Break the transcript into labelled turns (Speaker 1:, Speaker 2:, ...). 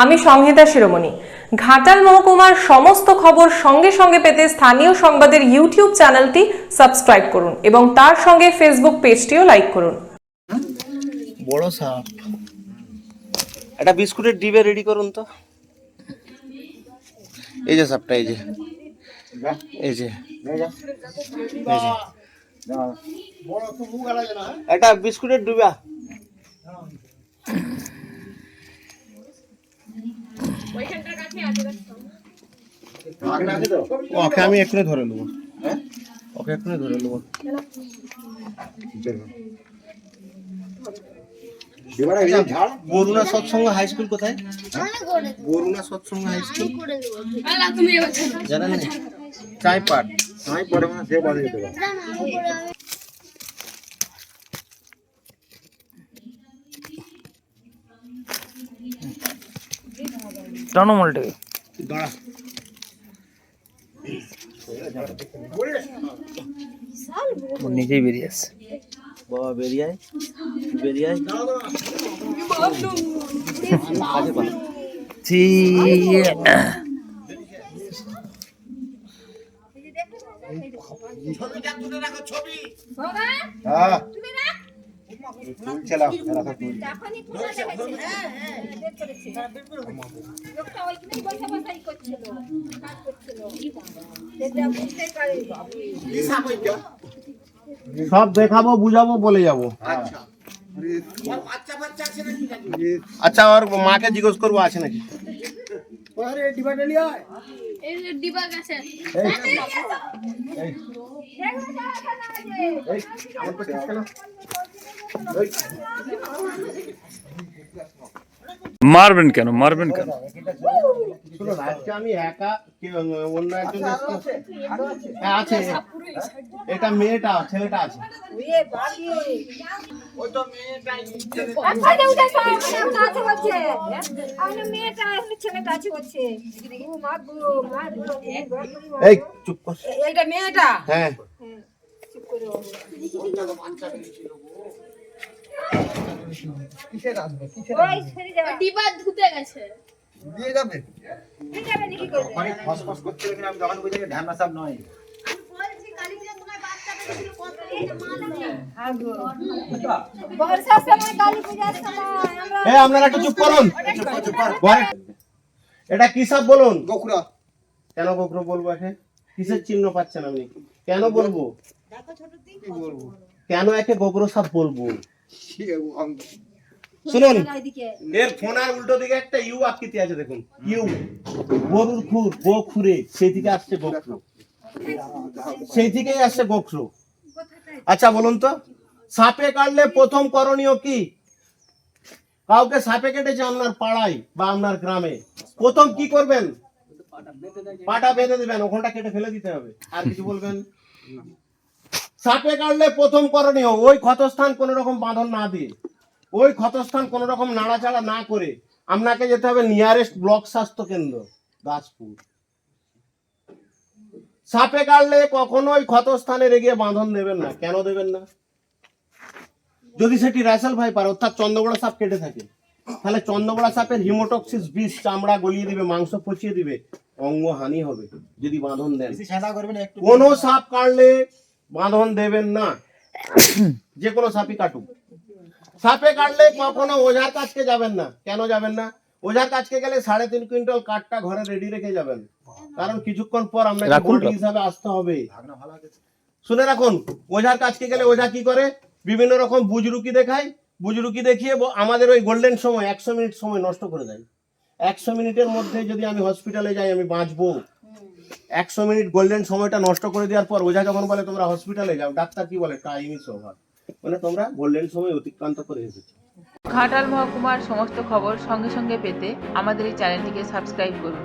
Speaker 1: আমি সংহিতা শিরোমণি। ঘাটাল মহকুমার সমস্ত খবর সঙ্গে সঙ্গে পেতে স্থানীয় সংবাদের ইউটিউব চ্যানেলটি সাবস্ক্রাইব করুন এবং তার সঙ্গে ফেসবুক পেজটিও লাইক করুন।
Speaker 2: বড় সাপ। একটা বিস্কুটের ডিবে রেডি করুন তো। এই যে সাপটা, এই যে এই যে একটা বিস্কুটের ডিবা। ওকে আমি এক্ষুনি ধরে নেবো। ওকে এক্ষুনি ধরে নেবো। বরুণা সৎসঙ্গ হাই স্কুল কোথায়? বরুণা সৎসঙ্গ হাই স্কুল জানেন? চাই পাট চাই পড়ে মানে সে বাড়ি যেতে পারে।
Speaker 3: টনমলটি
Speaker 2: দাঁড়া
Speaker 3: নিজেই বেরিয়ে আসছে।
Speaker 2: বাবা বেরিয়ে আয়, বেরিয়ে আয়। সব দেখাবো, বুঝাবো, বলে যাবো। আচ্ছা, আর মাকে জিজ্ঞেস করবো আছে নাকি।
Speaker 3: মারবেন কেন, মারবেন কেন?
Speaker 2: শুনুন, আজকে আমি একা, অন্য একজন আছে। এটা মেয়েটা, ছেলেটা আছে। এই চুপ কর।
Speaker 4: এইটা মেয়েটা?
Speaker 2: হ্যাঁ।
Speaker 4: ধুতে গেছে।
Speaker 2: দিয়ে যাবে।
Speaker 4: অনেক
Speaker 2: ফসফস করতে গেলে আমি যখন বুঝে ঢ্যামনা সাপ নয়। আপনারা একটু চুপ করুন। এটা কি সাপ বলুন? গোখরা। কেন গোখরা বলবো? একে কিসের চিহ্ন পাচ্ছেন আপনি? কেন বলবো? কেন একে গোখরো সাপ বলবো? শুনুন, এর ফোনার উল্টো দিকে একটা ইউ আকৃতি আছে, দেখুন। ইউ, গরুর খুর, গো খুরে, সেই দিকে আসছে গোখরো, সেই দিকেই আসছে গোখরো। আচ্ছা বলুন তো, সাপে কাটলে প্রথম করণীয় কি? কাউকে সাপে কেটেছে আপনার পাড়ায় বা আপনার গ্রামে, প্রথম কি করবেন? পাটা বেঁধে দেবেন, ওখানটা কেটে ফেলে দিতে হবে। আর কিছু বলবেন? সাপে কাটলে প্রথম করণীয়, ওই ক্ষতস্থান কোন রকম বাঁধন না দিয়ে, ওই ক্ষতস্থান কোন রকম নাড়াচাড়া না করে আপনাকে যেতে হবে নিয়ারেস্ট ব্লক স্বাস্থ্য কেন্দ্র, দাসপুর। সাপে কাটলে কখনোই ক্ষতস্থানে রেগে বাঁধন দেবেন না। কেন দেবেন না? যদি সেটি র্যাসেল ভাইপার অর্থাৎ চন্দ্রগড়া সাপ কেটে থাকে, তাহলে চন্দ্রগড়া সাপের হিমোটক্সিস বিষ চামড়া গলিয়ে দিবে, মাংস পচিয়ে দিবে, অঙ্গ হানি হবে যদি বাঁধন দেন। কোন সাপ কাটলে বাঁধন দেবেন না, যে কোনো সাপই কাটুক। সাপে কাটলে কখনো ওঝার কাছকে যাবেন না। কেন যাবেন না? ওঝার কাছকে গেলে 3.5 কুইন্টাল কাঠটা ঘরে রেডি রেখে যাবেন, কারণ কিছুক্ষণ পর আপনাকে বডি হিসাবে আসতে হবে। শুনে রাখুন, ওঝার কাছকে গেলে ওঝা কি করে? বিভিন্ন রকম বুজরুকি দেখায়, বুজরুকি দেখিয়ে আমাদের ওই গোল্ডেন সময় 100 মিনিট সময় নষ্ট করে দেয়। 100 মিনিটের মধ্যে যদি আমি হসপিটালে যাই আমি বাঁচবো, 100 মিনিট গোল্ডেন সময়টা নষ্ট করে দেওয়ার পর ওঝা যখন বলে তোমরা হসপিটালে যাও, ডাক্তার কি বলে? টাইম ইজ ওভার, মানে তোমরা গোল্ডেন সময় অতিক্রান্ত করে এসেছো।
Speaker 5: ঘাটাল মহকুমার সমস্ত খবর সঙ্গে সঙ্গে পেতে আমাদের এই চ্যানেলটিকে সাবস্ক্রাইব করুন।